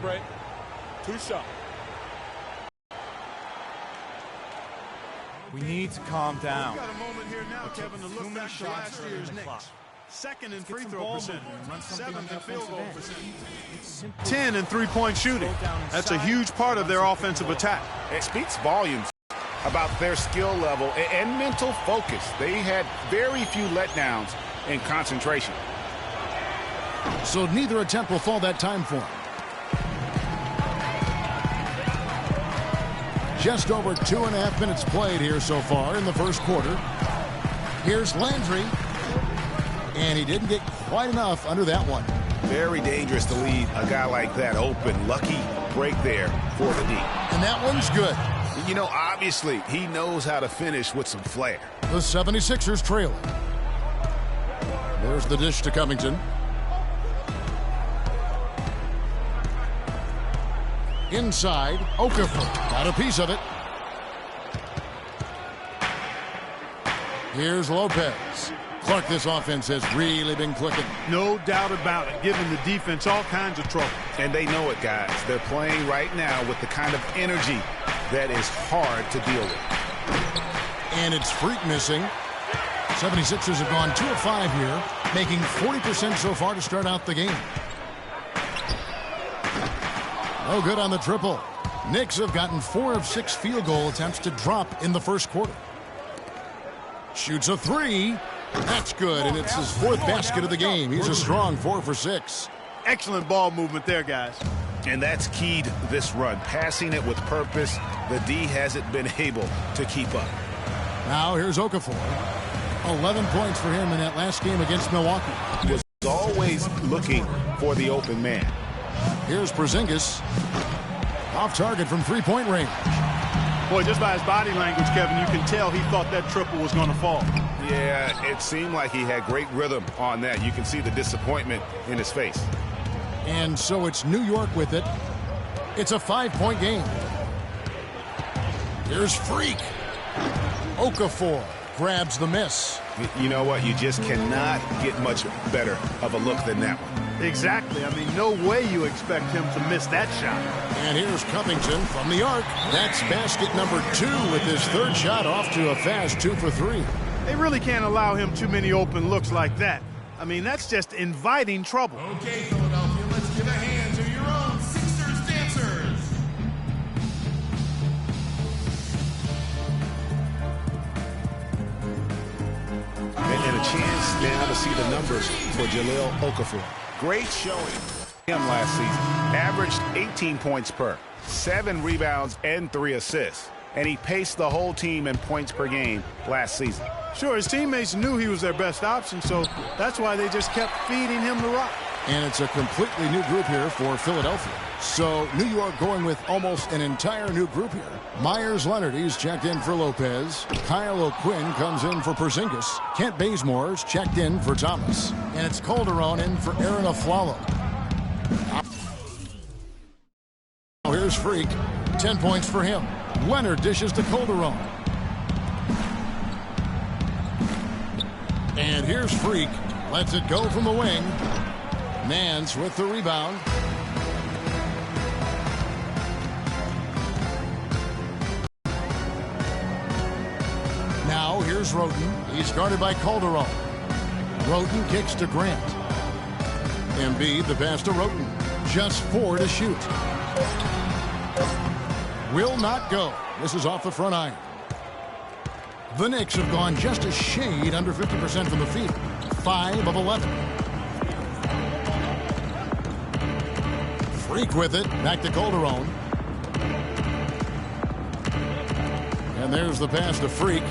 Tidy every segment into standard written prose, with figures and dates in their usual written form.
break. 2 shots. We need to calm down. We've got a moment here now, Kevin, to look back to last year's Knicks. Second in free throw percentage, 7th in field goal percentage, 10 in three-point shooting. That's a huge part of their offensive attack. It speaks volumes about their skill level and mental focus. They had very few letdowns in concentration. So neither attempt will fall that time for him. Just over 2.5 minutes played here so far in the first quarter. Here's Landry. And he didn't get quite enough under that one. Very dangerous to leave a guy like that open. Lucky break there for the D. And that one's good. You know, obviously, he knows how to finish with some flair. The 76ers trailing. There's the dish to Covington. Inside, Okafor got a piece of it. Here's Lopez. Clark, this offense has really been clicking. No doubt about it, giving the defense all kinds of trouble. And they know it, guys. They're playing right now with the kind of energy that is hard to deal with. And it's Freak missing. 76ers have gone 2 of 5 here, making 40% so far to start out the game. No good on the triple. Knicks have gotten 4 of 6 field goal attempts to drop in the first quarter. Shoots a 3. That's good, and it's his 4th basket of the game. He's a strong 4 for 6. Excellent ball movement there, guys. And that's keyed this run. Passing it with purpose. The D hasn't been able to keep up. Now here's Okafor. 11 points for him in that last game against Milwaukee. He was always looking for the open man. Here's Porzingis. Off target from three-point range. Boy, just by his body language, Kevin, you can tell he thought that triple was going to fall. Yeah, it seemed like he had great rhythm on that. You can see the disappointment in his face. And so it's New York with it. It's a 5-point game. Here's Freak. Okafor grabs the miss. You know what? You just cannot get much better of a look than that one. Exactly. I mean, no way you expect him to miss that shot. And here's Covington from the arc. That's basket number 2 with his 3rd shot off to a fast 2 for 3. They really can't allow him too many open looks like that. I mean, that's just inviting trouble. Okay, Philadelphia, let's give a hand to your own Sixers dancers. And a chance now to see the numbers for Jahlil Okafor. Great showing him last season. Averaged 18 points per, 7 rebounds, and 3 assists. And he paced the whole team in points per game last season. Sure, his teammates knew he was their best option, so that's why they just kept feeding him the rock. And it's a completely new group here for Philadelphia. So New York going with almost an entire new group here. Myers Leonard, he's checked in for Lopez. Kyle O'Quinn comes in for Porzingis. Kent Bazemore's checked in for Thomas. And it's Calderon in for Aaron Aflalo. Now here's Freak. 10 points for him. Leonard dishes to Calderon. And here's Freak. Lets it go from the wing. Nance with the rebound. Now here's Roten. He's guarded by Calderon. Roten kicks to Grant. Embiid the pass to Roten. Just 4 to shoot. Will not go. This is off the front iron. The Knicks have gone just a shade under 50% from the field. 5 of 11. Freak with it. Back to Calderon. And there's the pass to Freak.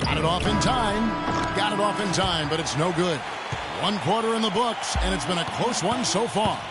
Got it off in time. Got it off in time, but it's no good. 1 quarter in the books, and it's been a close one so far.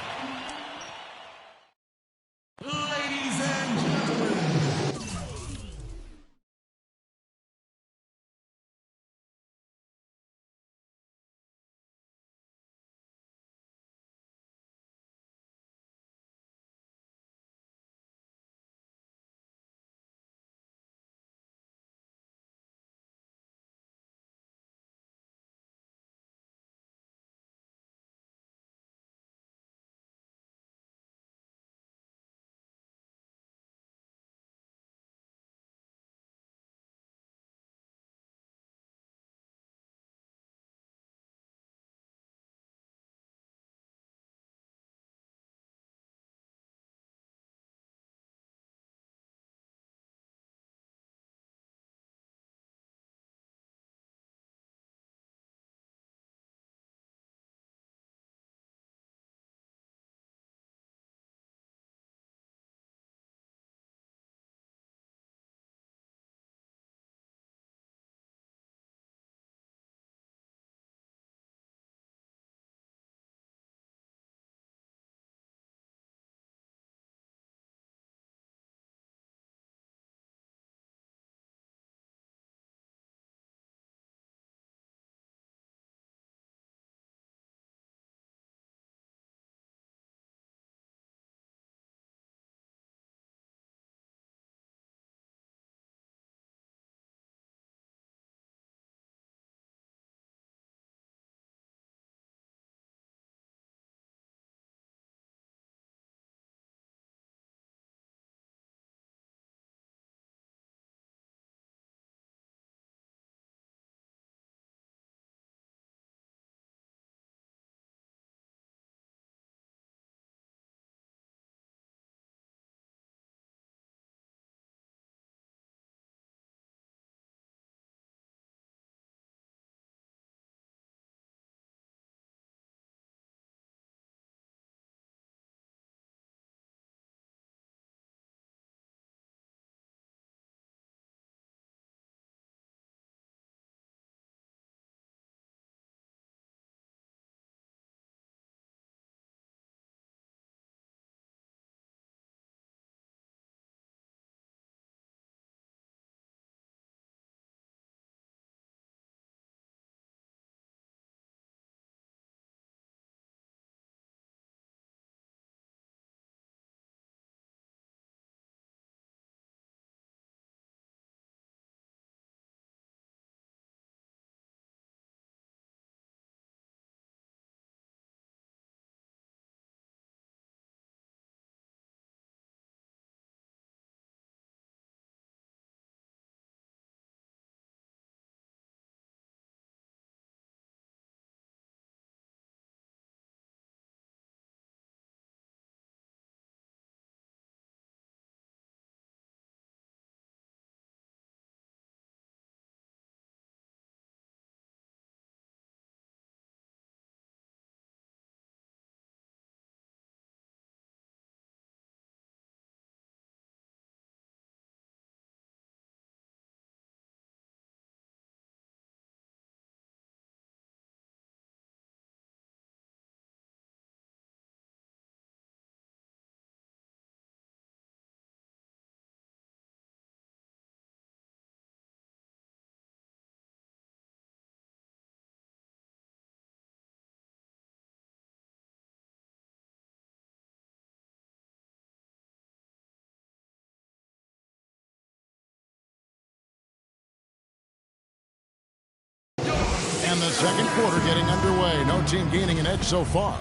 And the second quarter getting underway. No team gaining an edge so far.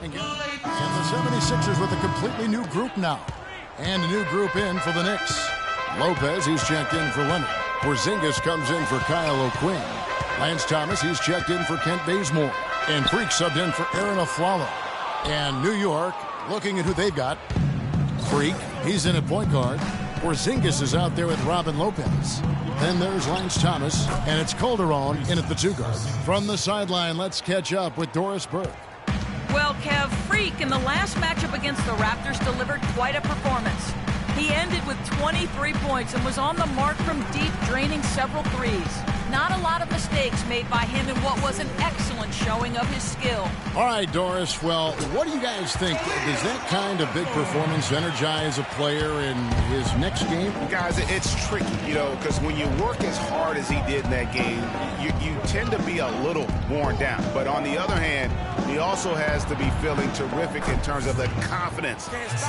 And the 76ers with a completely new group now. And a new group in for the Knicks. Lopez, he's checked in for Leonard. Porzingis comes in for Kyle O'Quinn. Lance Thomas, he's checked in for Kent Bazemore. And Freak subbed in for Aaron Aflalo. And New York, looking at who they've got. Freak, he's in at point guard. Porzingis is out there with Robin Lopez. Then there's Lance Thomas, and it's Calderon in at the 2 guard. From the sideline, let's catch up with Doris Burke. Well, Kev, Freak in the last matchup against the Raptors delivered quite a performance. He ended with 23 points and was on the mark from deep, draining several threes. Not a lot of mistakes made by him in what was an excellent showing of his skill. All right, Doris, well, what do you guys think? Does that kind of big performance energize a player in his next game? Guys, it's tricky, because when you work as hard as he did in that game, you tend to be a little worn down. But on the other hand, he also has to be feeling terrific in terms of the confidence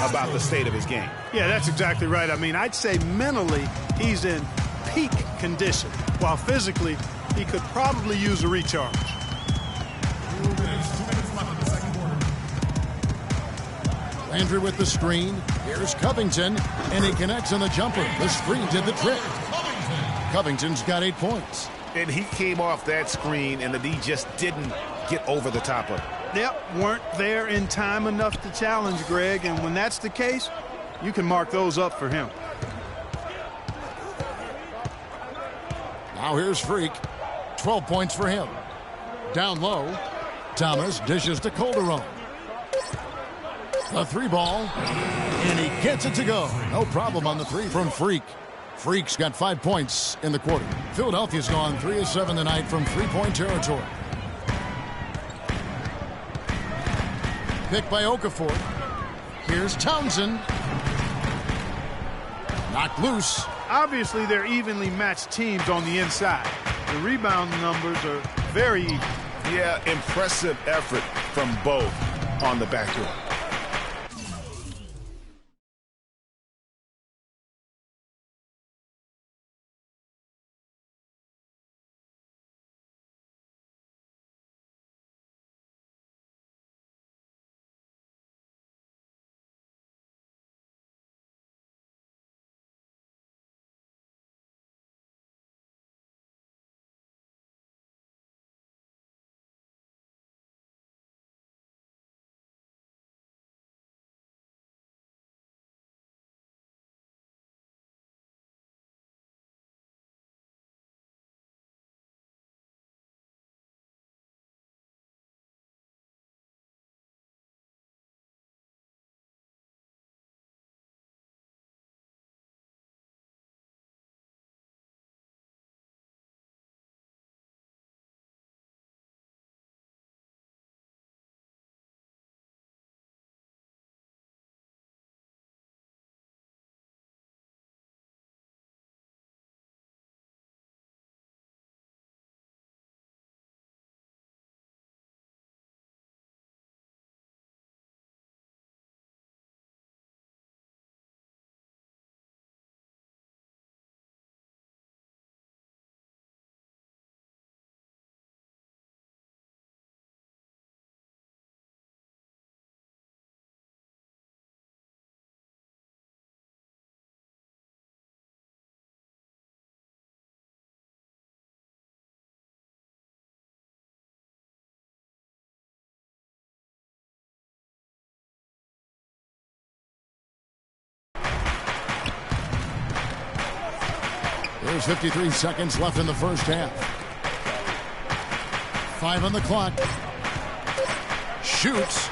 about the state of his game. Yeah, that's exactly right. I mean, I'd say mentally he's in peak condition, while physically he could probably use a recharge. 2 minutes left in the second quarter. Landry with the screen. Here's Covington, and he connects on the jumper. The screen did the trick. Covington's got 8 points. And he came off that screen, and the D just didn't get over the top of it. Yep, weren't there in time enough to challenge Greg, and when that's the case, you can mark those up for him. Now here's Freak. 12 points for him. Down low. Thomas dishes to Calderon. The 3 ball. And he gets it to go. No problem on the 3 from Freak. Freak's got 5 points in the quarter. Philadelphia's gone 3 of 7 tonight from 3-point territory. Picked by Okafor. Here's Townsend. Knocked loose. Obviously, they're evenly matched teams on the inside. The rebound numbers are very even. Yeah, impressive effort from both on the back door. There's 53 seconds left in the first half. 5 on the clock. Shoots.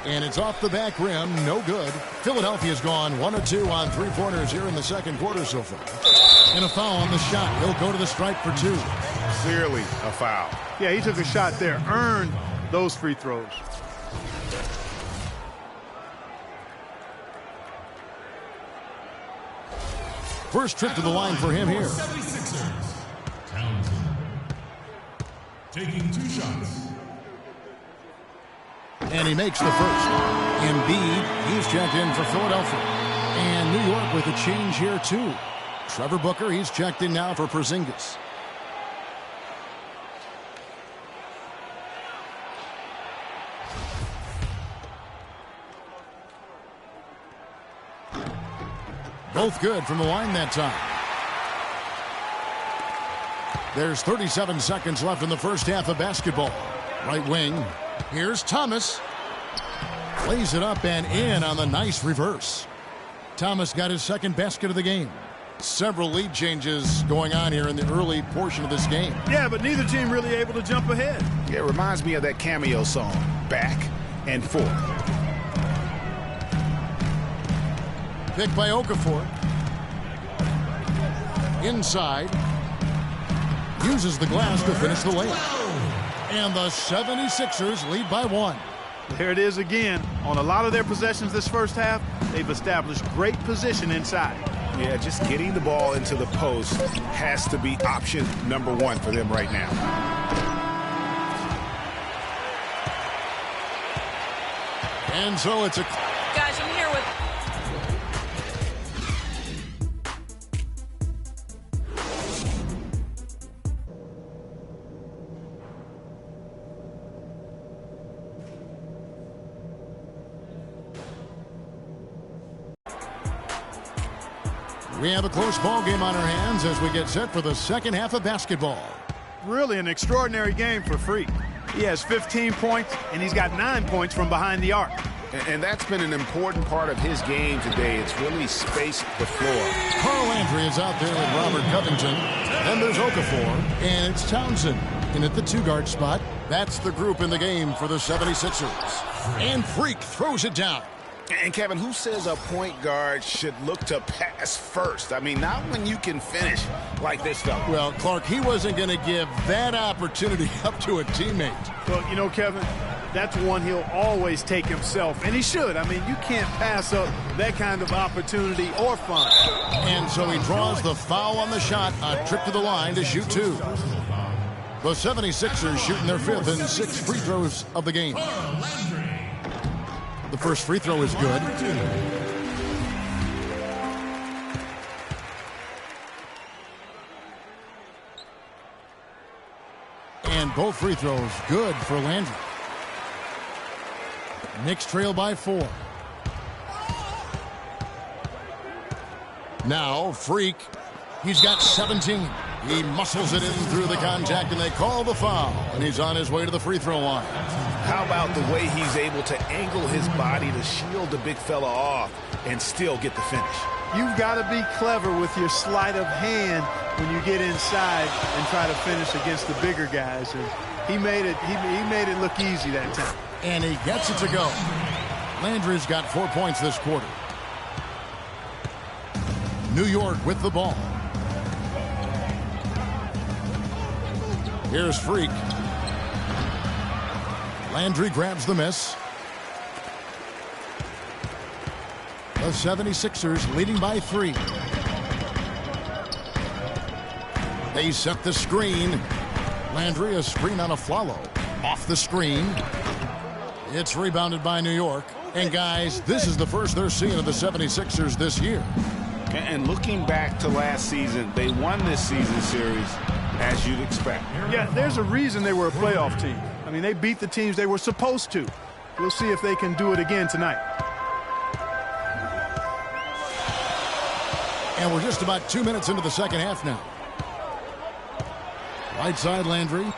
And it's off the back rim. No good. Philadelphia's gone 1 of 2 on 3-pointers here in the second quarter so far. And a foul on the shot. He'll go to the stripe for 2. Clearly a foul. Yeah, he took a shot there. Earned those free throws. First trip to the line for him here. 76ers. Townsend. Taking 2 shots. And he makes the first. Embiid, he's checked in for Philadelphia. And New York with a change here, too. Trevor Booker, he's checked in now for Porzingis. Both good from the line that time. There's 37 seconds left in the first half of basketball. Right wing. Here's Thomas. Lays it up and in on the nice reverse. Thomas got his second basket of the game. Several lead changes going on here in the early portion of this game. Yeah, but neither team really able to jump ahead. Yeah, it reminds me of that Cameo song, Back and Forth. Picked by Okafor. Inside. Uses the glass to finish the layup. And the 76ers lead by 1. There it is again. On a lot of their possessions this first half, they've established great position inside. Yeah, just getting the ball into the post has to be option number 1 for them right now. And so it's a... Guys, I'm here with... We have a close ball game on our hands as we get set for the second half of basketball. Really an extraordinary game for Freak. He has 15 points, and he's got 9 points from behind the arc. And that's been an important part of his game today. It's really spaced the floor. Carl Landry is out there with Robert Covington. Then there's Okafor, and it's Townsend. And at the 2-guard spot, that's the group in the game for the 76ers. And Freak throws it down. And, Kevin, who says a point guard should look to pass first? I mean, not when you can finish like this fella. Well, Clark, he wasn't going to give that opportunity up to a teammate. Well, you know, Kevin, that's one he'll always take himself, and he should. I mean, you can't pass up that kind of opportunity or fun. And so he draws the foul on the shot, a trip to the line to shoot 2. The 76ers shooting their 5th and 6th free throws of the game. The first free throw is good. And both free throws good for Landry. Knicks trail by 4. Now Freak. He's got 17. He muscles it in through the contact, and they call the foul. And he's on his way to the free throw line. How about the way he's able to angle his body to shield the big fella off and still get the finish? You've got to be clever with your sleight of hand when you get inside and try to finish against the bigger guys. And he made it look easy that time. And he gets it to go. Landry's got 4 points this quarter. New York with the ball. Here's Freak. Landry grabs the miss. The 76ers leading by 3. They set the screen. Landry, a screen on a follow. Off the screen. It's rebounded by New York. And guys, this is the first they're seeing of the 76ers this year. And looking back to last season, they won this season series as you'd expect. Yeah, there's a reason they were a playoff team. I mean, they beat the teams they were supposed to. We'll see if they can do it again tonight. And we're just about 2 minutes into the second half now. Right side Landry.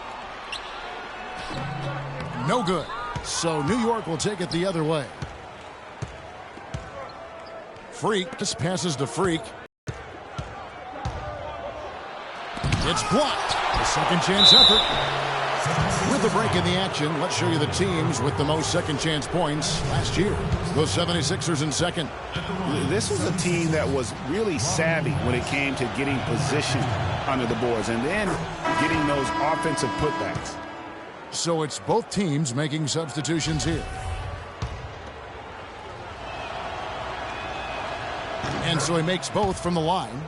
No good. So New York will take it the other way. Freak. This passes to Freak. It's blocked. A second chance effort. With a break in the action, let's show you the teams with the most second chance points last year. The 76ers in second. This was a team that was really savvy when it came to getting position under the boards and then getting those offensive putbacks. So it's both teams making substitutions here. And so he makes both from the line.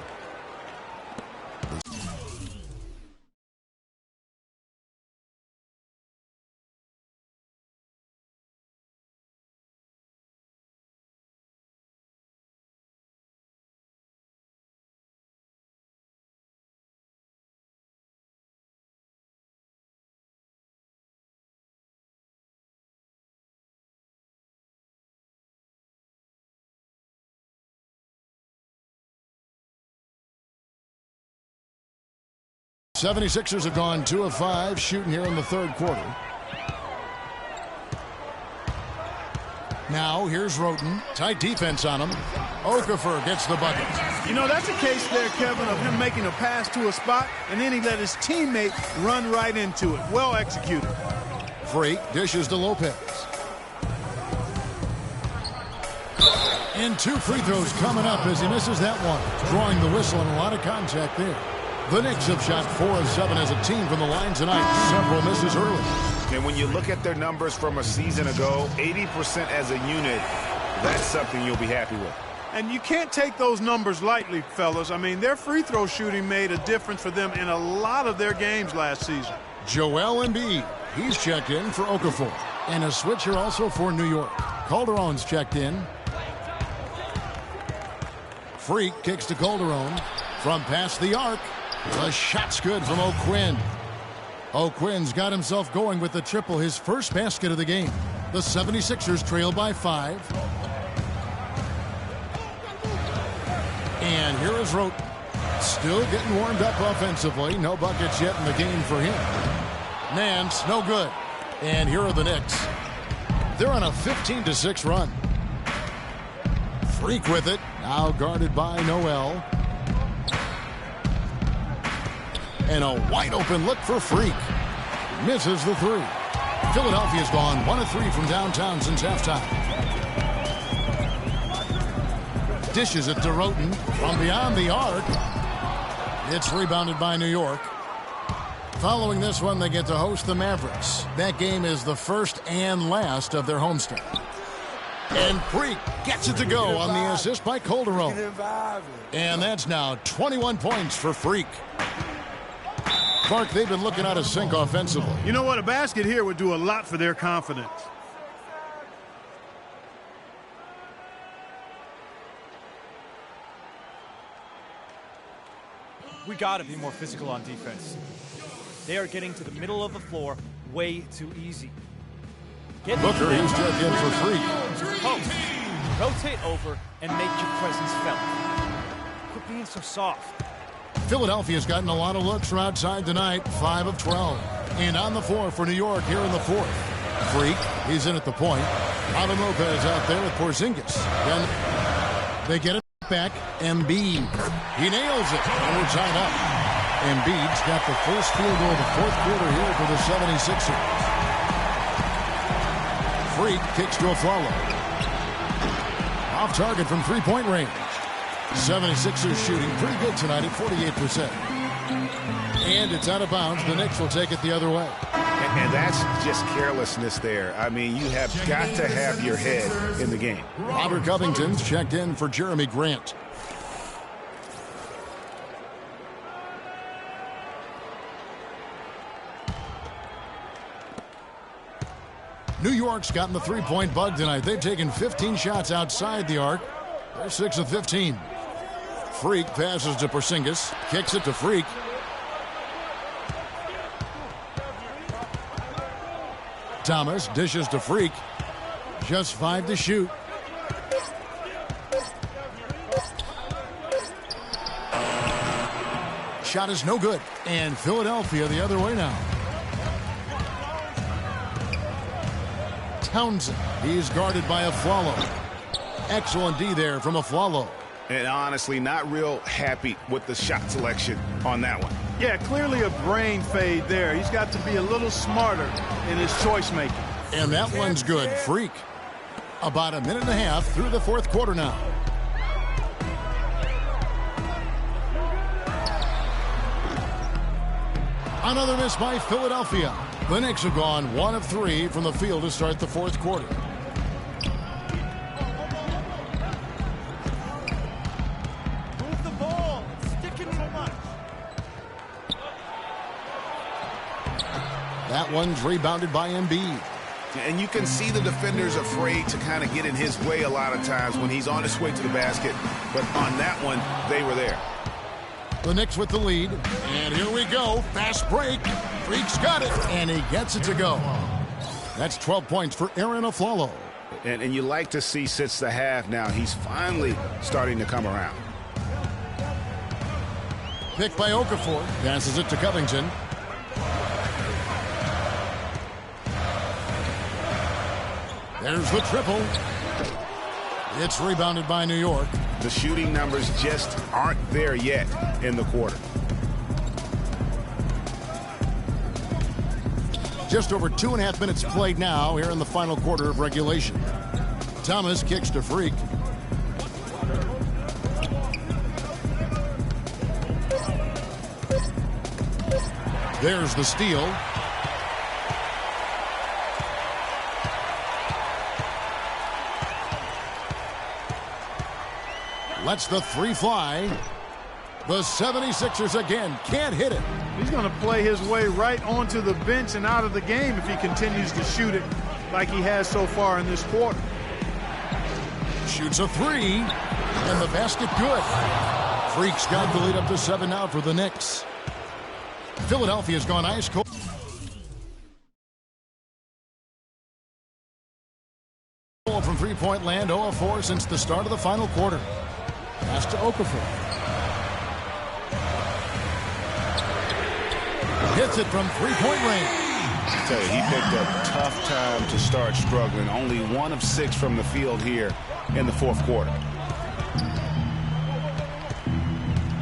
76ers have gone 2 of 5 shooting here in the third quarter. Now here's Roten. Tight defense on him. Okafor gets the bucket. You know, that's a case there, Kevin, of him making a pass to a spot, and then he let his teammate run right into it. Well executed. Freak dishes to Lopez. And 2 free throws coming up as he misses that one. Drawing the whistle and a lot of contact there. The Knicks have shot 4 of 7 as a team from the line tonight. Several misses early. And when you look at their numbers from a season ago, 80% as a unit, that's something you'll be happy with. And you can't take those numbers lightly, fellas. I mean, their free throw shooting made a difference for them in a lot of their games last season. Joel Embiid. He's checked in for Okafor. And a switch here also for New York. Calderon's checked in. Freak kicks to Calderon from past the arc. The shot's good from O'Quinn. O'Quinn's got himself going with the triple, his first basket of the game. The 76ers trail by 5. And here is Roten. Still getting warmed up offensively. No buckets yet in the game for him. Nance, no good. And here are the Knicks. They're on a 15-6 run. Freak with it. Now guarded by Noel. And a wide open look for Freak. Misses the 3. Philadelphia's gone 1 of 3 from downtown since halftime. Dishes it to Roten from beyond the arc. It's rebounded by New York. Following this one, they get to host the Mavericks. That game is the first and last of their homestand. And Freak gets it to go on the assist by Calderon. And that's now 21 points for Freak. Clark, they've been looking out of sync offensively. You know what? A basket here would do a lot for their confidence. We got to be more physical on defense. They are getting to the middle of the floor way too easy. Booker, he's checked in for Freak. Post. Rotate over and make your presence felt. Quit being so soft. Philadelphia's gotten a lot of looks from outside tonight, 5 of 12. And on the floor for New York here in the 4th. Freak, he's in at the point. Adam Lopez out there with Porzingis. Then they get it back. Embiid. He nails it. And we're tied up. Embiid's got the first field goal of the 4th quarter here for the 76ers. Freak kicks to a follow. Off target from three-point range. 76ers shooting pretty good tonight at 48%. And it's out of bounds. The Knicks will take it the other way. And that's just carelessness there. I mean, you have got to have your head in the game. Robert Covington's checked in for Jeremy Grant. New York's gotten the three-point bug tonight. They've taken 15 shots outside the arc. They're 6 of 15. Freak passes to Porzingis. Kicks it to Freak. Thomas dishes to Freak. Just 5 to shoot. Shot is no good. And Philadelphia the other way now. Townsend. He's guarded by Afflalo. Excellent D there from Afflalo. And honestly, not real happy with the shot selection on that one. Yeah, clearly a brain fade there. He's got to be a little smarter in his choice making. And that one's good. Freak. About a minute and a half through the 4th quarter now. Another miss by Philadelphia. The Knicks have gone 1 of 3 from the field to start the 4th quarter. Move the ball. Stick it so much. That one's rebounded by Embiid. And you can see the defenders afraid to kind of get in his way a lot of times when he's on his way to the basket. But on that one, they were there. The Knicks with the lead. And here we go. Fast break. Freak's got it. And he gets it to go. That's 12 points for Aaron Afflalo. And you like to see since the half now, he's finally starting to come around. Picked by Okafor. Passes it to Covington. There's the triple. It's rebounded by New York. The shooting numbers just aren't there yet in the quarter. Just over 2.5 minutes played now here in the final quarter of regulation. Thomas kicks to Freak. There's the steal. Lets the three fly. The 76ers again can't hit it. He's going to play his way right onto the bench and out of the game if he continues to shoot it like he has so far in this quarter. Shoots a three, and the basket good. Freak's got the lead up to 7 now for the Knicks. Philadelphia's gone ice cold. From three-point land, 0 of 4 since the start of the final quarter. Pass to Okafor. Hits it from three-point range. I tell you, he picked a tough time to start struggling. Only 1 of 6 from the field here in the fourth quarter.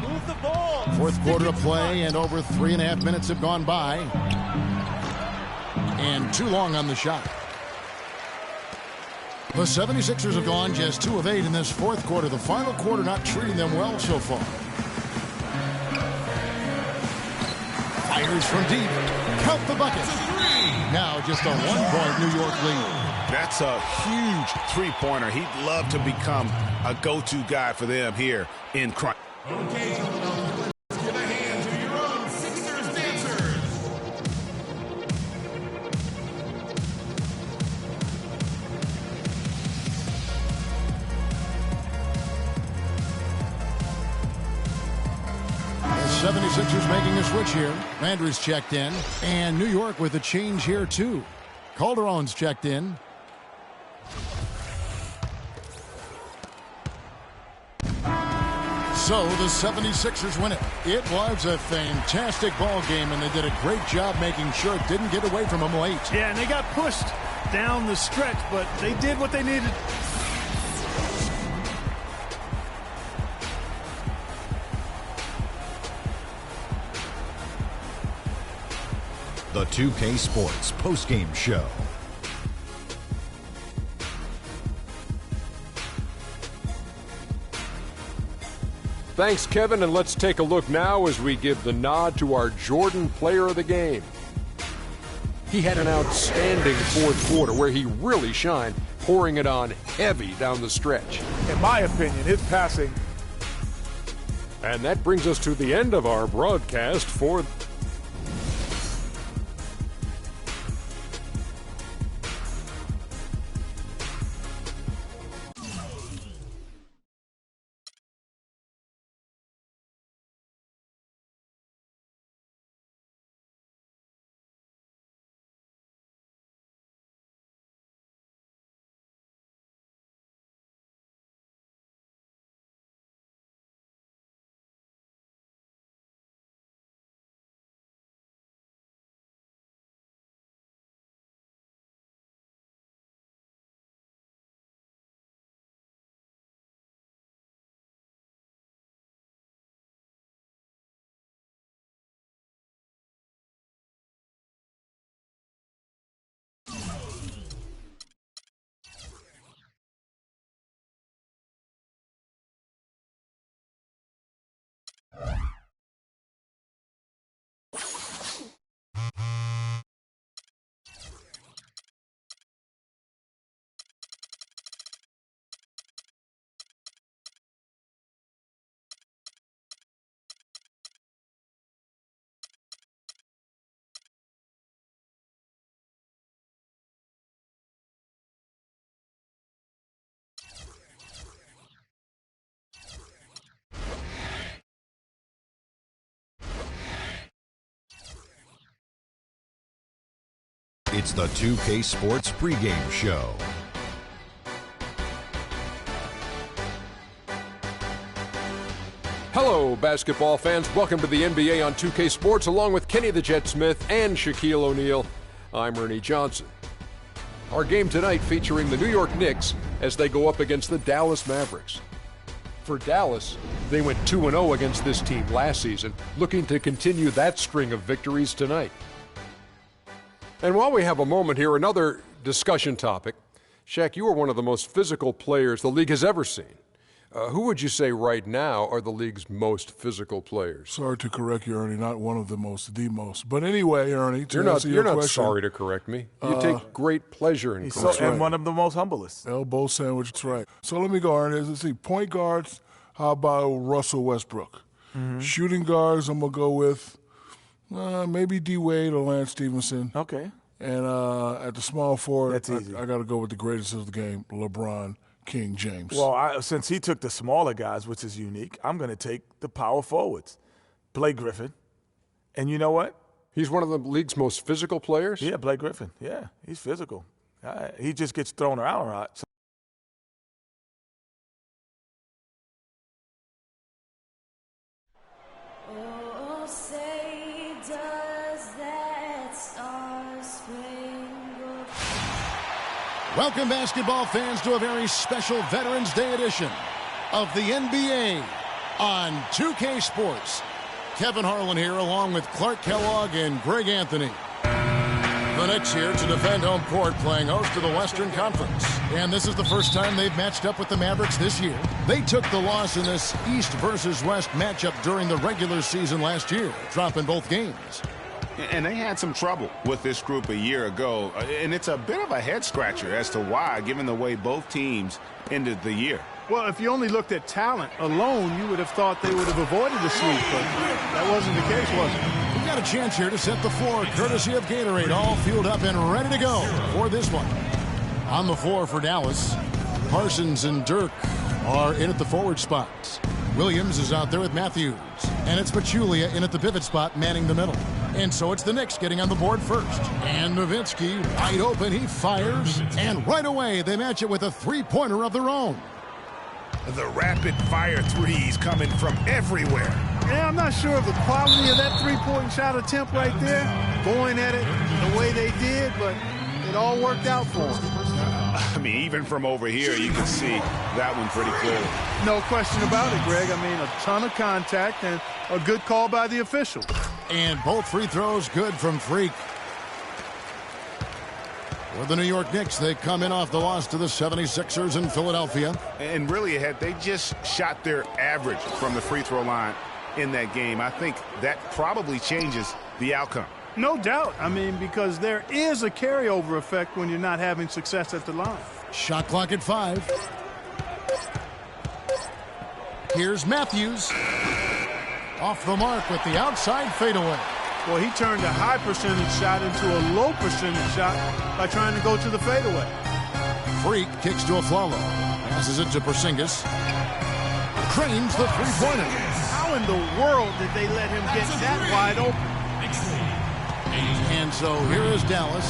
Move the ball. Fourth quarter of play, and over 3.5 minutes have gone by. And too long on the shot. The 76ers have gone just 2 of 8 in this fourth quarter. The final quarter not treating them well so far. Fires from deep. Count the bucket. Now just a 1-point New York lead. That's a huge three-pointer. He'd love to become a go-to guy for them here in crunch. Okay, let's give a hand to your own Sixers dancers. The 76ers making a switch here. Landry's checked in. And New York with a change here, too. Calderon's checked in. So the 76ers win it. It was a fantastic ball game, and they did a great job making sure it didn't get away from them late. Yeah, and they got pushed down the stretch, but they did what they needed. The 2K Sports postgame show. Thanks, Kevin, and let's take a look now as we give the nod to our Jordan player of the game. He had an outstanding fourth quarter where he really shined, pouring it on heavy down the stretch. In my opinion, his passing. And that brings us to the end of our broadcast for... It's the 2K Sports pregame show. Hello, basketball fans. Welcome to the NBA on 2K Sports, along with Kenny the Jet Smith and Shaquille O'Neal. I'm Ernie Johnson. Our game tonight featuring the New York Knicks as they go up against the Dallas Mavericks. For Dallas, they went 2-0 against this team last season, looking to continue that string of victories tonight. And while we have a moment here, another discussion topic. Shaq, you are one of the most physical players the league has ever seen. Who would you say right now are the league's most physical players? Sorry to correct you, Ernie. Not one of the most, the most. But anyway, Ernie, to answer you're your not question, sorry to correct me. You take great pleasure in correcting. And one of the most humblest. Elbow sandwich, that's right. So let me go, Ernie. Let's see. Point guards, how about Russell Westbrook? Mm-hmm. Shooting guards, I'm going to go with maybe D. Wade or Lance Stevenson. Okay. And at the small forward, that's easy. I got to go with the greatest of the game, LeBron King James. Well, since he took the smaller guys, which is unique, I'm going to take the power forwards. Blake Griffin. And you know what? He's one of the league's most physical players? Yeah, Blake Griffin. Yeah, he's physical. He just gets thrown around a lot. Oh, say does that star-spangled... Welcome, basketball fans, to a very special Veterans Day edition of the NBA on 2K Sports. Kevin Harlan here, along with Clark Kellogg and Greg Anthony. The Knicks here to defend home court, playing host to the Western Conference. And this is the first time they've matched up with the Mavericks this year. They took the loss in this East versus West matchup during the regular season last year, dropping both games. And they had some trouble with this group a year ago, and it's a bit of a head-scratcher as to why, given the way both teams ended the year. Well, if you only looked at talent alone, you would have thought they would have avoided the sweep, but that wasn't the case, was it? We've got a chance here to set the floor, courtesy of Gatorade, all fueled up and ready to go for this one. On the floor for Dallas, Parsons and Dirk are in at the forward spots. Williams is out there with Matthews, and it's Pachulia in at the pivot spot, manning the middle. And so it's the Knicks getting on the board first. And Nowitzki, wide open, he fires, and right away they match it with a three-pointer of their own. The rapid-fire threes coming from everywhere. Yeah, I'm not sure of the quality of that three-point shot attempt right there, going at it the way they did, but it all worked out for them. I mean, even from over here, you can see that one pretty clearly. No question about it, Greg. I mean, a ton of contact and a good call by the official. And both free throws good from Freak. For the New York Knicks, they come in off the loss to the 76ers in Philadelphia. And really, had they just shot their average from the free throw line in that game, I think that probably changes the outcome. No doubt. I mean, because there is a carryover effect when you're not having success at the line. Shot clock at 5. Here's Matthews. Off the mark with the outside fadeaway. Well, he turned a high percentage shot into a low percentage shot by trying to go to the fadeaway. Freak kicks to Aflalo. Passes it to Porzingis. Cranes the three-pointer. How in the world did they let him get that wide open? And so here is Dallas.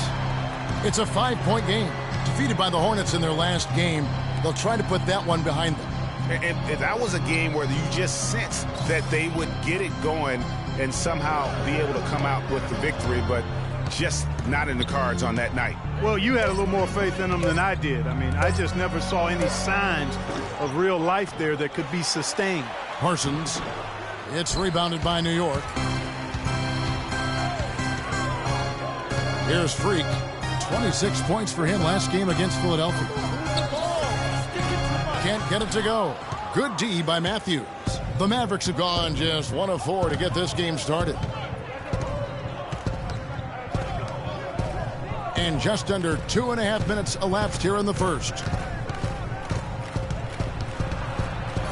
It's a 5-point game. Defeated by the Hornets in their last game. They'll try to put that one behind them. And that was a game where you just sensed that they would get it going and somehow be able to come out with the victory, but just not in the cards on that night. Well, you had a little more faith in them than I did. I mean, I just never saw any signs of real life there that could be sustained. Parsons. It's rebounded by New York. Here's Freak. 26 points for him last game against Philadelphia. Can't get it to go. Good D by Matthews. The Mavericks have gone just 1 of 4 to get this game started. And just under 2.5 minutes elapsed here in the first.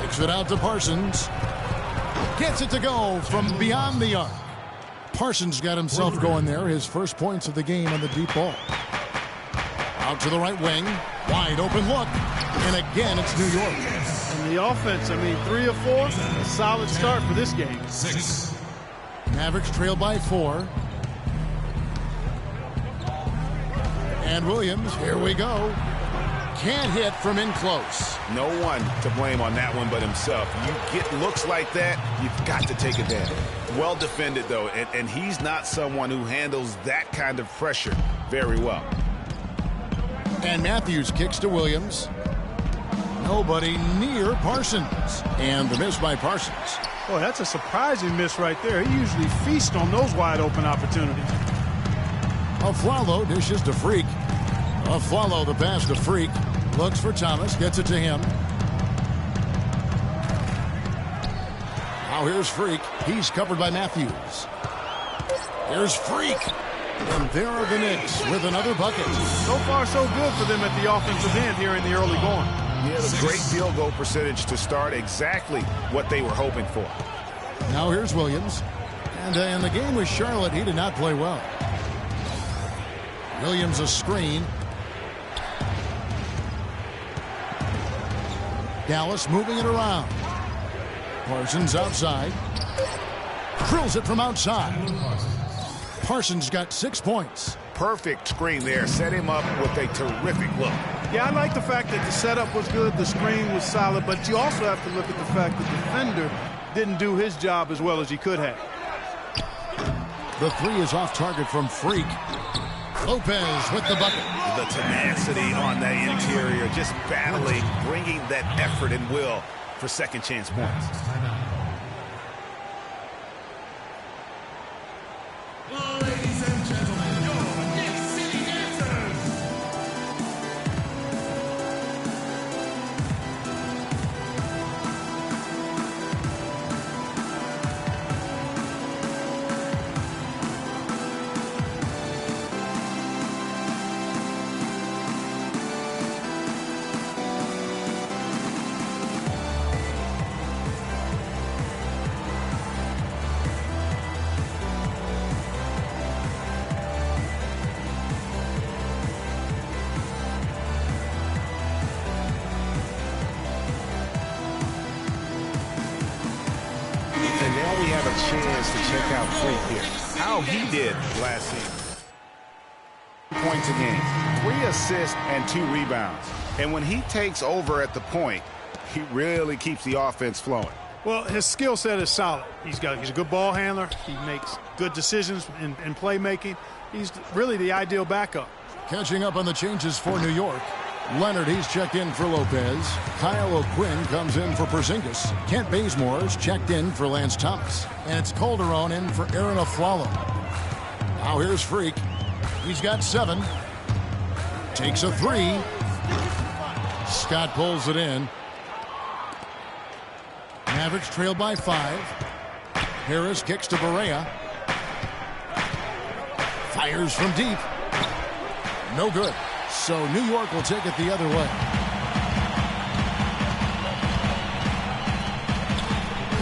Takes it out to Parsons. Gets it to go from beyond the arc. Parsons got himself going there. His first points of the game on the deep ball. Out to the right wing. Wide open look. And again, it's New York. And the offense, I mean, 3 of 4, a solid start for this game. 6. Mavericks trail by 4. And Williams, here we go. Can't hit from in close. No one to blame on that one but himself. You get looks like that, you've got to take advantage. Well defended, though, and he's not someone who handles that kind of pressure very well. And Matthews kicks to Williams. Nobody near Parsons. And the miss by Parsons. Boy, that's a surprising miss right there. He usually feasts on those wide open opportunities. Aflalo dishes to Freak. Aflalo the pass to Freak. Looks for Thomas, gets it to him. Now here's Freak. He's covered by Matthews. Here's Freak. And there are the Knicks with another bucket. So far, so good for them at the offensive end here in the early going. Yeah, the great field goal percentage to start, exactly what they were hoping for. Now here's Williams. And in the game with Charlotte, he did not play well. Williams a screen. Dallas moving it around. Parsons outside. Drills it from outside. Parsons got 6 points. Perfect screen there. Set him up with a terrific look. Yeah, I like the fact that the setup was good, the screen was solid, but you also have to look at the fact that the defender didn't do his job as well as he could have. The three is off target from Freak. Lopez with the bucket. The tenacity on the interior, just battling, bringing that effort and will for second chance points. Ladies and gentlemen, your Knick City Dancers. And now we have a chance to check out Freak here. How he did last season. Points a game, 3 assists and 2 rebounds. And when he takes over at the point, he really keeps the offense flowing. Well, his skill set is solid. He's a good ball handler. He makes good decisions in playmaking. He's really the ideal backup. Catching up on the changes for New York. Leonard, he's checked in for Lopez. Kyle O'Quinn comes in for Porzingis. Kent Bazemore's checked in for Lance Thomas. And it's Calderon in for Aaron Aflalo. Now here's Freak. He's got 7. Takes a 3. Scott pulls it in. Mavericks trail by 5. Harris kicks to Barea. Fires from deep. No good. So New York will take it the other way.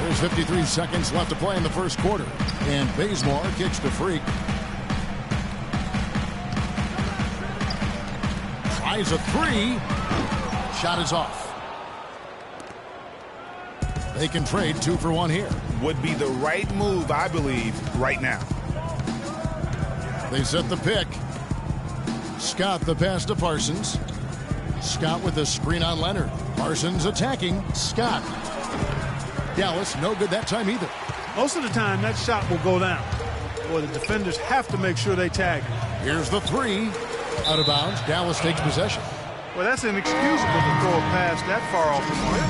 There's 53 seconds left to play in the first quarter. And Bazemore kicks to Freak. Tries a 3. Shot is off. They can trade 2 for 1 here. Would be the right move, I believe, right now. They set the pick. Scott the pass to Parsons. Scott with the screen on Leonard. Parsons attacking. Scott. Dallas no good that time either. Most of the time, that shot will go down. Boy, the defenders have to make sure they tag him. Here's the 3. Out of bounds. Dallas takes possession. Well, that's inexcusable to throw a pass that far off the mark.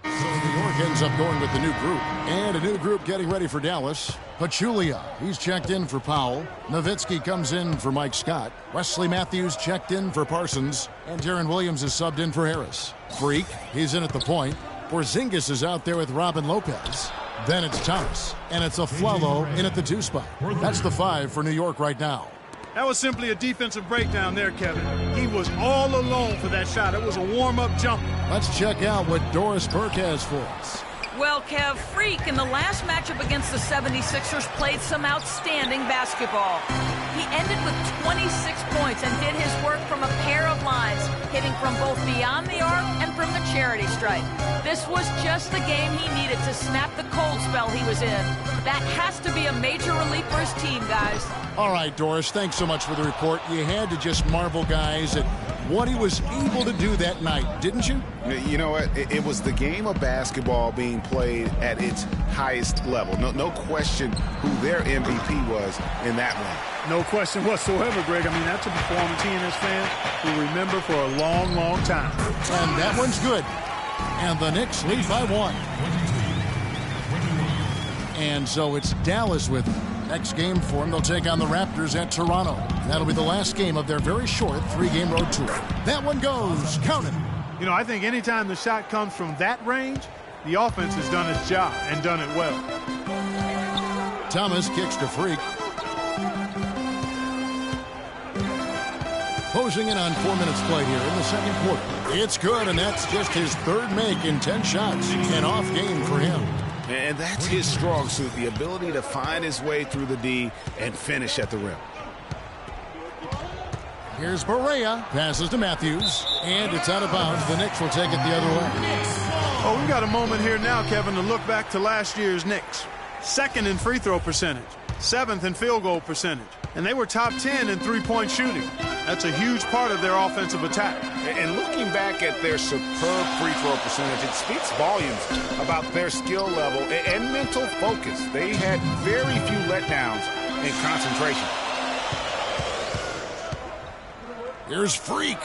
So New York ends up going with the new group. And a new group getting ready for Dallas. Pachulia, he's checked in for Powell. Nowitzki comes in for Mike Scott. Wesley Matthews checked in for Parsons. And Darren Williams is subbed in for Harris. Freak, he's in at the point. Porzingis is out there with Robin Lopez. Then it's Thomas. And it's Aflalo in at the 2 spot. That's the 5 for New York right now. That was simply a defensive breakdown there, Kevin. He was all alone for that shot. It was a warm-up jumper. Let's check out what Doris Burke has for us. Well, Kev, Freak in the last matchup against the 76ers played some outstanding basketball. He ended with 26 points and did his work from a pair of lines, hitting from both beyond the arc and from the charity stripe. This was just the game he needed to snap the cold spell he was in. That has to be a major relief for his team, guys. All right, Doris, thanks so much for the report. You had to just marvel, guys, at what he was able to do that night, didn't you? You know what? It was the game of basketball being played at its highest level. No question who their MVP was in that one. No question whatsoever, Greg. I mean, that's a performance he and his fans will remember for a long, long time. And that one's good. And the Knicks lead by 1. And so it's Dallas with next game for them. They'll take on the Raptors at Toronto. That'll be the last game of their very short 3-game road tour. That one goes. Count it. You know, I think anytime the shot comes from that range, the offense has done its job and done it well. Thomas kicks to Freak. Closing in on 4 minutes play here in the second quarter. It's good, and that's just his third make in 10 shots. An off game for him. And that's his strong suit, the ability to find his way through the D and finish at the rim. Here's Barea. Passes to Matthews. And it's out of bounds. The Knicks will take it the other way. Oh, we've got a moment here now, Kevin, to look back to last year's Knicks. 2nd in free throw percentage. 7th in field goal percentage. And they were top 10 in three-point shooting. That's a huge part of their offensive attack. And looking back at their superb free throw percentage, it speaks volumes about their skill level and mental focus. They had very few letdowns in concentration. Here's Freak.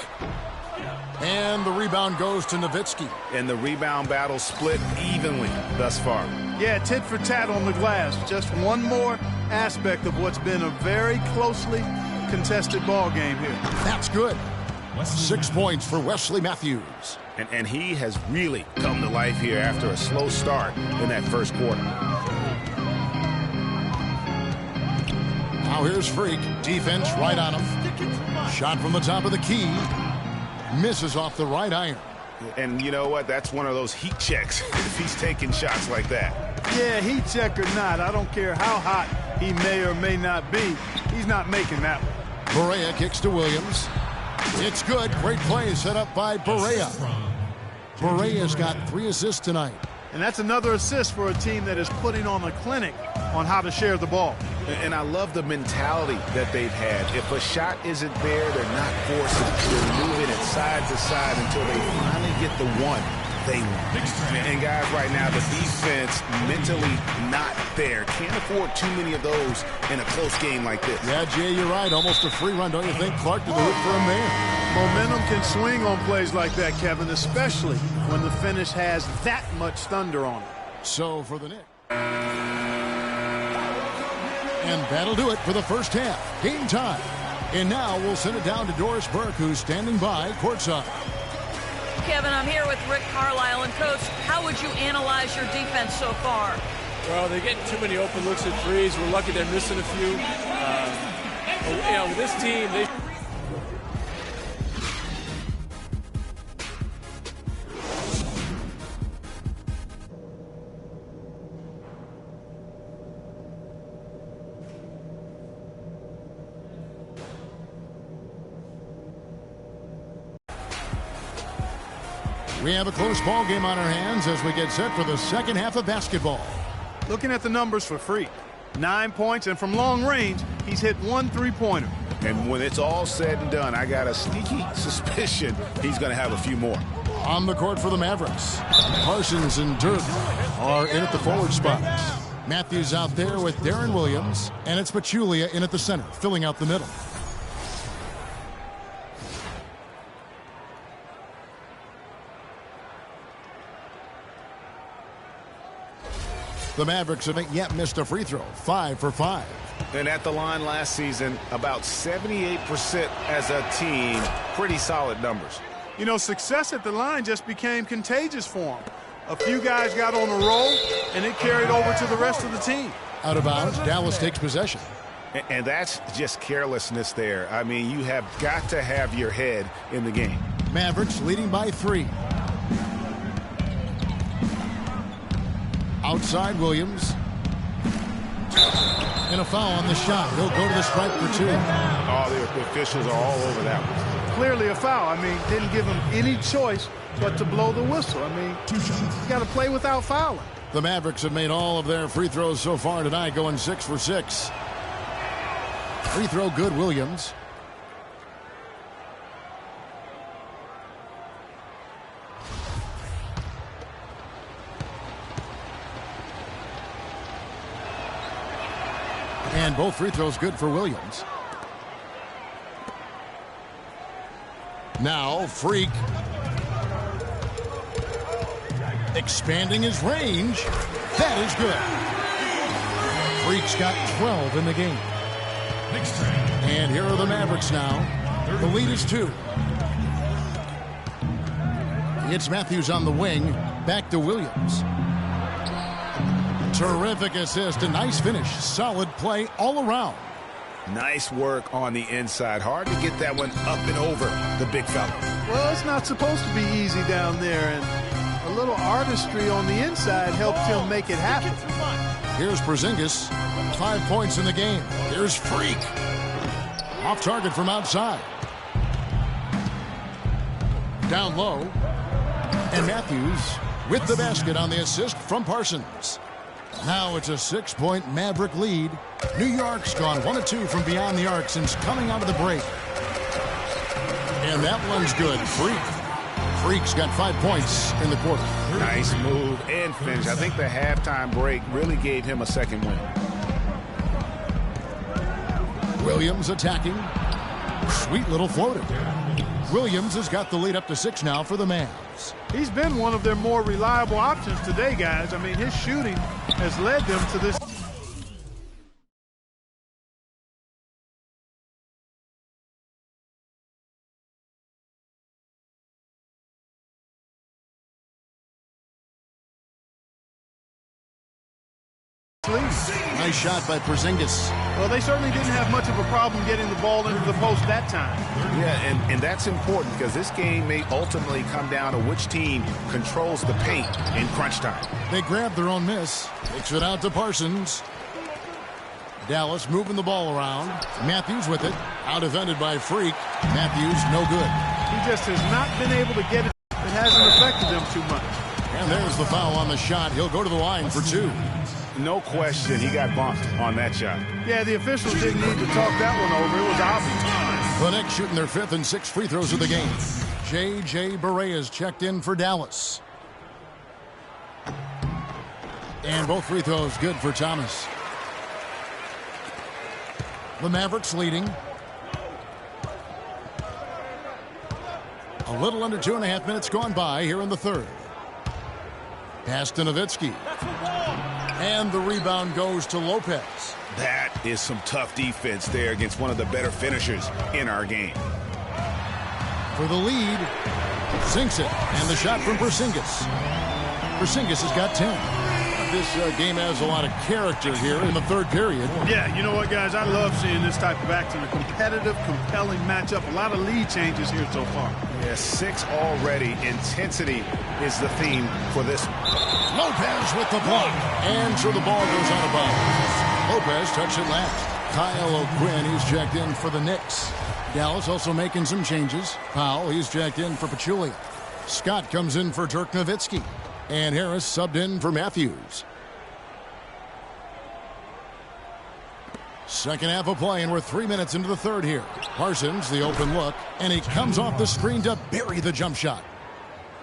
And the rebound goes to Nowitzki. And the rebound battle split evenly thus far. Yeah, tit for tat on the glass. Just one more aspect of what's been a very closely contested ball game here. That's good. 6 points for Wesley Matthews. And he has really come to life here after a slow start in that first quarter. Now here's Freak. Defense right on him. Shot from the top of the key. Misses off the right iron. And you know what? That's one of those heat checks if he's taking shots like that. Yeah, heat check or not, I don't care how hot he may or may not be. He's not making that one. Barea kicks to Williams. It's good. Great play set up by Barea. Barea's got 3 assists tonight. And that's another assist for a team that is putting on a clinic on how to share the ball. And I love the mentality that they've had. If a shot isn't there, they're not forcing. They're moving it side to side until they finally get the one they want. And guys, right now, the defense mentally not there. Can't afford too many of those in a close game like this. Yeah, Jay, you're right. Almost a free run, don't you think? Clark to the hoop for a man. Momentum can swing on plays like that, Kevin, especially when the finish has that much thunder on it. So for the Knicks. And that'll do it for the first half. Game time. And now we'll send it down to Doris Burke, who's standing by courtside. Kevin, I'm here with Rick Carlisle. And, Coach, how would you analyze your defense so far? Well, they're getting too many open looks at threes. We're lucky they're missing a few. With this team, they... We have a close ball game on our hands as we get set for the second half of basketball. Looking at the numbers for Freak. 9 points, and from long range, he's hit 1 three-pointer. And when it's all said and done, I got a sneaky suspicion he's going to have a few more. On the court for the Mavericks, Parsons and Dirk are in at the forward spots. Matthews out there with Darren Williams, and it's Pachulia in at the center, filling out the middle. The Mavericks haven't yet missed a free throw. 5 for 5. And at the line last season, about 78% as a team. Pretty solid numbers. You know, success at the line just became contagious for him. A few guys got on a roll, and it carried over to the rest of the team. Out of bounds, Dallas takes possession. And that's just carelessness there. I mean, you have got to have your head in the game. Mavericks leading by 3. Outside Williams. And a foul on the shot. He'll go to the stripe for 2. Oh, the officials are all over that one. Clearly a foul. I mean, didn't give him any choice but to blow the whistle. I mean, you got to play without fouling. The Mavericks have made all of their free throws so far tonight, going 6 for 6. Free throw good, Williams. And both free throws good for Williams. Now, Freak. Expanding his range. That is good. Freak's got 12 in the game. And here are the Mavericks now. The lead is 2. It's Matthews on the wing. Back to Williams. Terrific assist. A nice finish. Solid play all around. Nice work on the inside. Hard to get that one up and over the big fella. Well, it's not supposed to be easy down there, and a little artistry on the inside helped him make it happen. Here's Porzingis. 5 points in the game. Here's Freak. Off target from outside. Down low. And Matthews with the basket on the assist from Parsons. Now it's a 6-point Maverick lead. New York's gone 1 of 2 from beyond the arc since coming out of the break. And that one's good. Freak's got 5 points in the quarter. Nice move and finish. I think the halftime break really gave him a second win. Williams attacking. Sweet little floater. Williams has got the lead up to 6 now for the Mavs. He's been one of their more reliable options today, guys. I mean, his shooting has led them to this. Nice shot by Porzingis. Well, they certainly didn't have much of a problem getting the ball into the post that time. Yeah, and that's important because this game may ultimately come down to which team controls the paint in crunch time. They grab their own miss. Kicks it out to Parsons. Dallas moving the ball around. Matthews with it. Out defended by Freak. Matthews no good. He just has not been able to get it. It hasn't affected them too much. And there's the foul on the shot. He'll go to the line for 2. No question, he got bumped on that shot. Yeah, the officials didn't need to talk that one over. It was obvious. The Knicks shooting their 5th and 6th free throws of the game. J.J. Barea checked in for Dallas. And both free throws good for Thomas. The Mavericks leading. A little under 2.5 minutes gone by here in the third. Pass to Nowitzki. And the rebound goes to Lopez. That is some tough defense there against one of the better finishers in our game. For the lead, sinks it. And the shot from Porzingis. Porzingis has got 10. This game has a lot of character here in the third period. Yeah, you know what, guys? I love seeing this type of action. A competitive, compelling matchup. A lot of lead changes here so far. Yeah, 6 already. Intensity is the theme for this one. Lopez with the block. And so the ball goes out of bounds. Lopez touched it last. Kyle O'Quinn, he's checked in for the Knicks. Dallas also making some changes. Powell, he's checked in for Pachulia. Scott comes in for Dirk Nowitzki. And Harris subbed in for Matthews. Second half of play, and we're 3 minutes into the third here. Parsons, the open look, and he comes off the screen to bury the jump shot.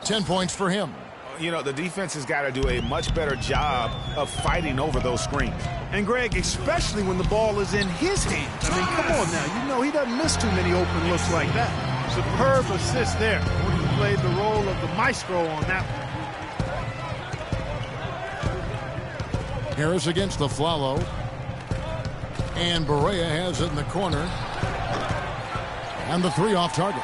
10 points for him. You know, the defense has got to do a much better job of fighting over those screens. And, Greg, especially when the ball is in his hands. I mean, come on now. You know he doesn't miss too many open looks like that. Superb assist there. He played the role of the maestro on that one. Harris against the Flalo. And Barea has it in the corner. And the 3 off target.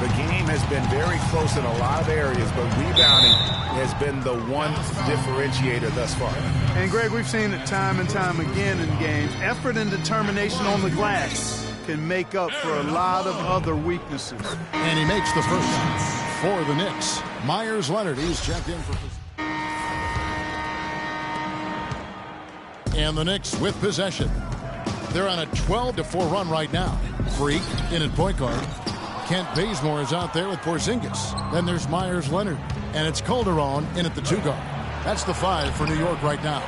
The game has been very close in a lot of areas, but rebounding has been the one differentiator thus far. And, Greg, we've seen it time and time again in games. Effort and determination on the glass can make up for a lot of other weaknesses. And he makes the first for the Knicks. Myers Leonard, he's checked in for... And the Knicks with possession. They're on a 12-4 run right now. Freak in at point guard. Kent Bazemore is out there with Porzingis. Then there's Myers Leonard. And it's Calderon in at the 2 guard. That's the 5 for New York right now.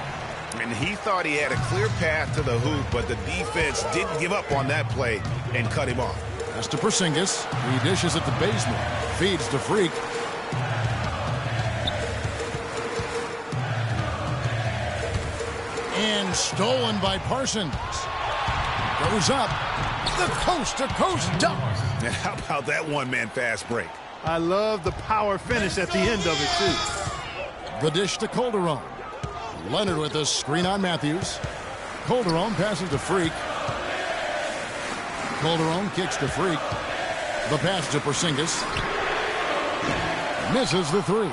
And he thought he had a clear path to the hoop, but the defense didn't give up on that play and cut him off. That's to Porzingis. He dishes it to Bazemore. Feeds to Freak. And stolen by Parsons. Goes up. The coast-to-coast dunk. And how about that one-man fast break? I love the power finish at the end of it, too. The dish to Calderon. Leonard with a screen on Matthews. Calderon passes to Freak. Calderon kicks to Freak. The pass to Porzingis. Misses the three.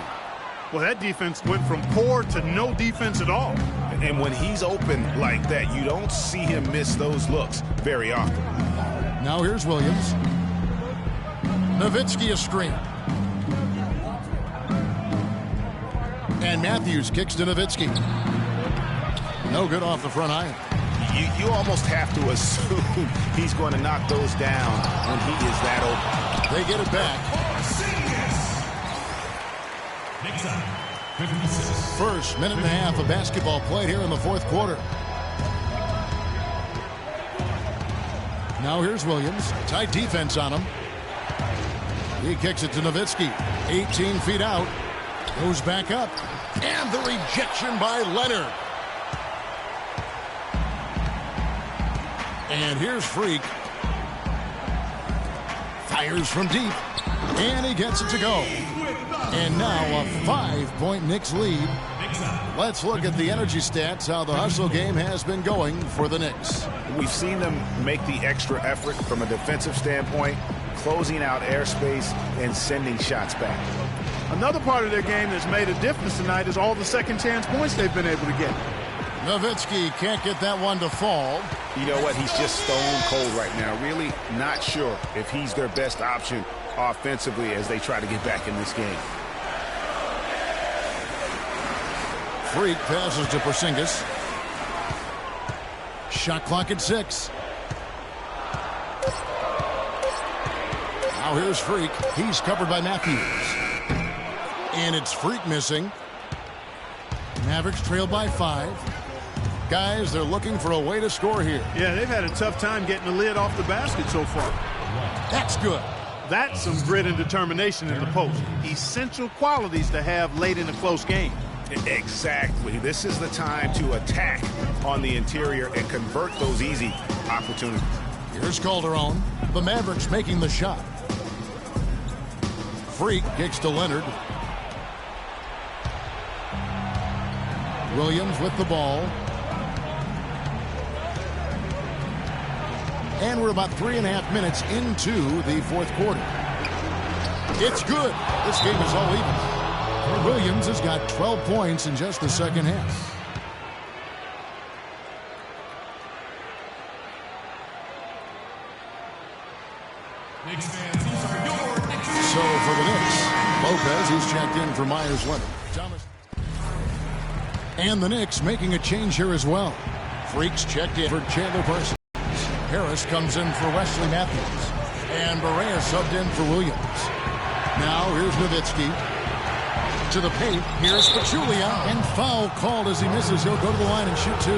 Well, that defense went from poor to no defense at all. And when he's open like that, you don't see him miss those looks very often. Now here's Williams. Nowitzki a screen. And Matthews kicks to Nowitzki. No good off the front iron. You almost have to assume he's going to knock those down when he is that open. They get it back. First minute and a half of basketball played here in the fourth quarter. Now here's Williams. Tight defense on him. He kicks it to Nowitzki. 18 feet out. Goes back up. And the rejection by Leonard. And here's Freak. Fires from deep. And he gets it to go. And now a 5-point Knicks lead. Let's look at the energy stats, how the hustle game has been going for the Knicks. We've seen them make the extra effort from a defensive standpoint, closing out airspace and sending shots back. Another part of their game that's made a difference tonight is all the second chance points they've been able to get. Nowitzki can't get that one to fall. You know what? He's just stone cold right now. Really not sure if he's their best option offensively as they try to get back in this game. Freak passes to Porzingis. Shot clock at 6. Now here's Freak. He's covered by Matthews. And it's Freak missing. Mavericks trail by 5. Guys, they're looking for a way to score here. Yeah, they've had a tough time getting the lid off the basket so far. That's good. That's some grit and determination in the post. Essential qualities to have late in a close game. Exactly. This is the time to attack on the interior and convert those easy opportunities. Here's Calderon. The Mavericks making the shot. Freak kicks to Leonard. Williams with the ball. And we're about 3.5 minutes into the fourth quarter. It's good. This game is all even. Williams has got 12 points in just the second half. So for the Knicks, Lopez, he's checked in for Myers Leonard. And the Knicks making a change here as well. Freaks checked in for Chandler Parsons. Harris comes in for Wesley Matthews. And Barea subbed in for Williams. Now here's Nowitzki. To the paint. Here's Pachulia. And foul called as he misses. He'll go to the line and shoot 2.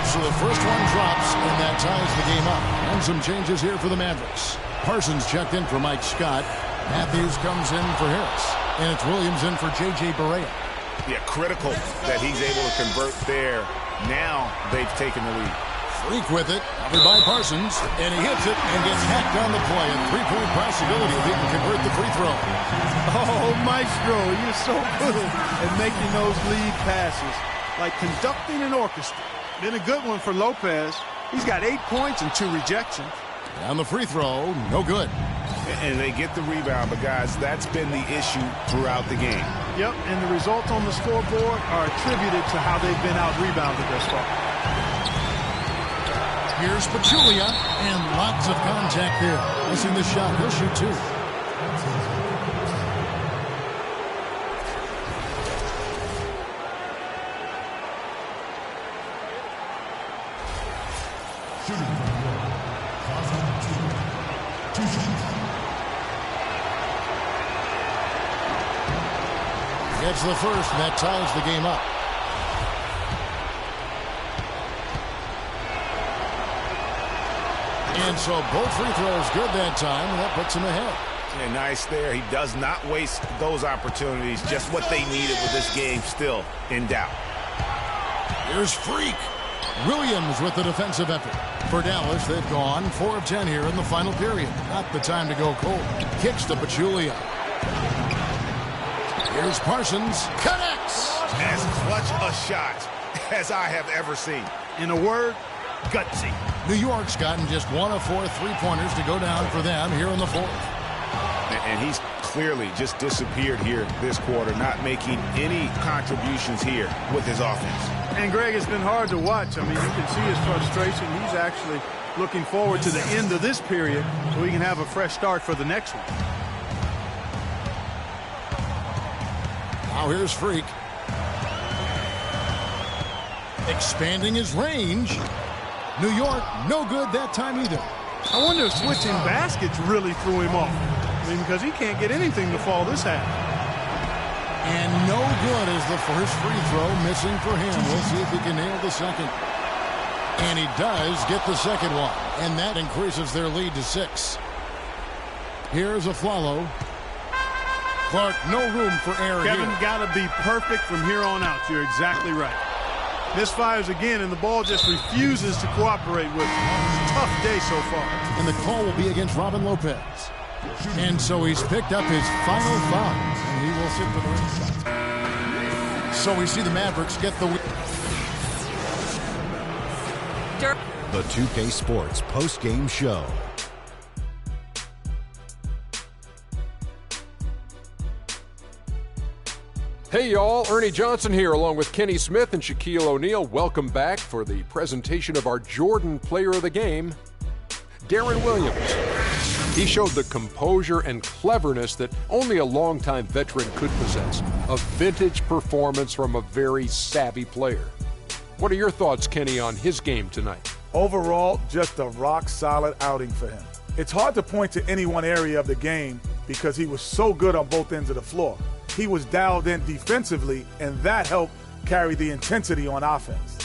So the first one drops, and that ties the game up. And some changes here for the Mavericks. Parsons checked in for Mike Scott. Matthews comes in for Harris. And it's Williams in for J.J. Barea. Yeah, critical that he's able to convert there. Now they've taken the lead. Freak with it, covered by Parsons, and he hits it and gets hacked on the play. A 3-point possibility if he can convert the free throw. Oh, Maestro, you're so good at making those lead passes, like conducting an orchestra. Been a good one for Lopez. He's got 8 points and 2 rejections. On the free throw, no good. And they get the rebound, but guys, that's been the issue throughout the game. Yep, and the results on the scoreboard are attributed to how they've been out-rebounded thus far. Here's Pachulia, and lots of contact there. Missing the shot, he'll shoot 2. It's the first, and that ties the game up. And so both free throws good that time, and that puts him ahead. Yeah, nice there. He does not waste those opportunities. Just what they needed with this game still in doubt. Here's Freak. Williams with the defensive effort. For Dallas, they've gone 4 of 10 here in the final period. Not the time to go cold. Kicks to Pachulia. Here's Parsons. Connects. As clutch a shot as I have ever seen. In a word, gutsy. New York's gotten just 1 of 4 3-pointers to go down for them here in the fourth. And he's clearly just disappeared here this quarter, not making any contributions here with his offense. And, Greg, it's been hard to watch. I mean, you can see his frustration. He's actually looking forward to the end of this period so he can have a fresh start for the next one. Now here's Freak. Expanding his range. New York, no good that time either. I wonder if switching baskets really threw him off. I mean, because he can't get anything to fall this half. And no good is the first free throw missing for him. We'll see if he can nail the second. And he does get the second one. And that increases their lead to 6. Here's Aflalo. Clark, no room for error here. Kevin, got to be perfect from here on out. You're exactly right. Misfires again, and the ball just refuses to cooperate with him. It's a tough day so far. And the call will be against Robin Lopez. And so he's picked up his final foul, and he will sit for the rest. So we see the Mavericks get the win. The 2K Sports post-game show. Hey y'all, Ernie Johnson here along with Kenny Smith and Shaquille O'Neal. Welcome back for the presentation of our Jordan Player of the Game, Darren Williams. He showed the composure and cleverness that only a longtime veteran could possess. A vintage performance from a very savvy player. What are your thoughts, Kenny, on his game tonight? Overall, just a rock-solid outing for him. It's hard to point to any one area of the game because he was so good on both ends of the floor. He was dialed in defensively, and that helped carry the intensity on offense.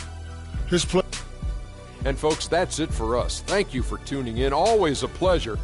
And folks, that's it for us. Thank you for tuning in. Always a pleasure.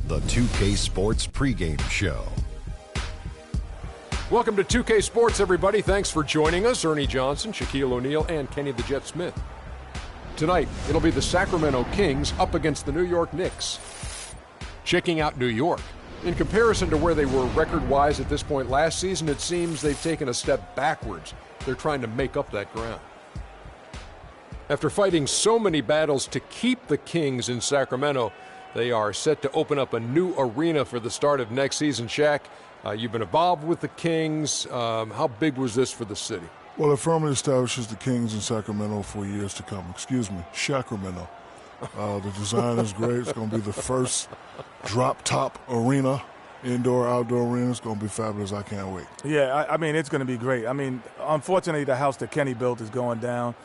the 2K Sports pregame show. Welcome to 2K Sports, everybody. Thanks for joining us. Ernie Johnson, Shaquille O'Neal, and Kenny the Jet Smith. Tonight, it'll be the Sacramento Kings up against the New York Knicks. Checking out New York. In comparison to where they were record-wise at this point last season, it seems they've taken a step backwards. They're trying to make up that ground. After fighting so many battles to keep the Kings in Sacramento, they are set to open up a new arena for the start of next season. Shaq, you've been involved with the Kings. How big was this for the city? Well, it firmly establishes the Kings in Sacramento for years to come. Excuse me, Sacramento. The design is great. It's going to be the first drop-top arena, indoor-outdoor arena. It's going to be fabulous. I can't wait. Yeah, I mean, it's going to be great. I mean, unfortunately, the house that Kenny built is going down,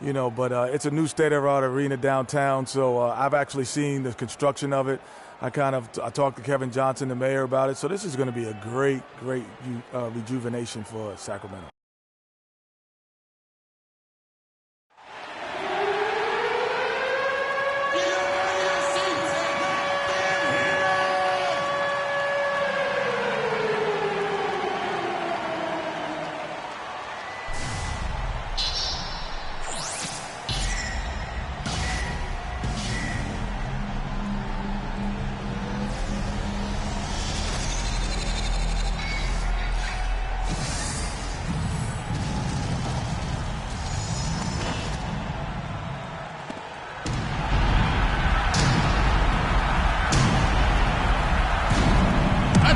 you know, but it's a new state-of-the-art arena downtown, so I've actually seen the construction of it. I talked to Kevin Johnson, the mayor, about it, so this is going to be a great rejuvenation for Sacramento.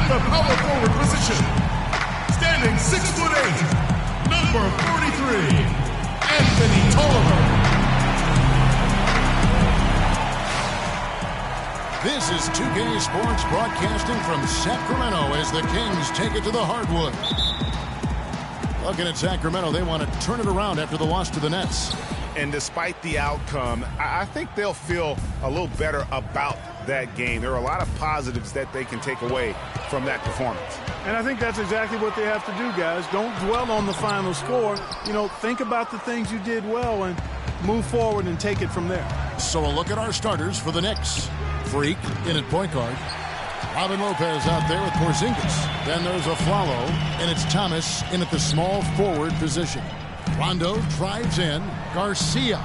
The power forward position, standing 6'8", number 43, Anthony Tolliver. This is 2K Sports broadcasting from Sacramento as the Kings take it to the hardwood. Looking at Sacramento, they want to turn it around after the loss to the Nets. And despite the outcome, I think they'll feel a little better about that game. There are a lot of positives that they can take away from that performance. And I think that's exactly what they have to do, guys. Don't dwell on the final score. You know, think about the things you did well and move forward and take it from there. So a look at our starters for the Knicks. Freak in at point guard. Robin Lopez out there with Porzingis. Then there's Aflalo, and it's Thomas in at the small forward position. Rondo drives in. Garcia.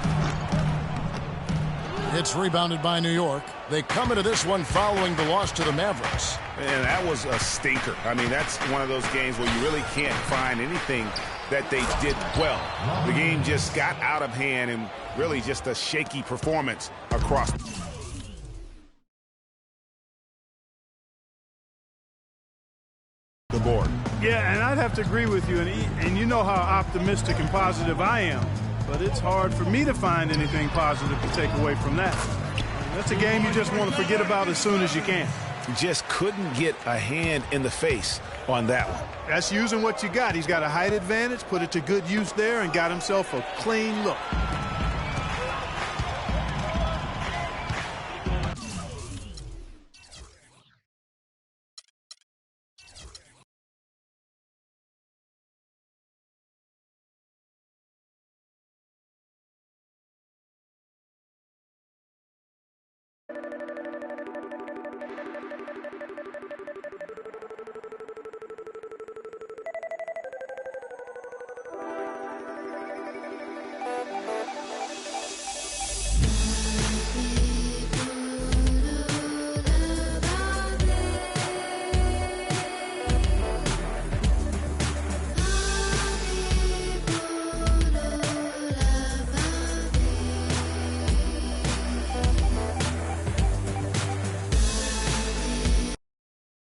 It's rebounded by New York. They come into this one following the loss to the Mavericks. And that was a stinker. I mean, that's one of those games where you really can't find anything that they did well. The game just got out of hand and really just a shaky performance across the board. Yeah, and I'd have to agree with you, and you know how optimistic and positive I am, but it's hard for me to find anything positive to take away from that. That's a game you just want to forget about as soon as you can. Just couldn't get a hand in the face on that one. That's using what you got. He's got a height advantage, put it to good use there, and got himself a clean look.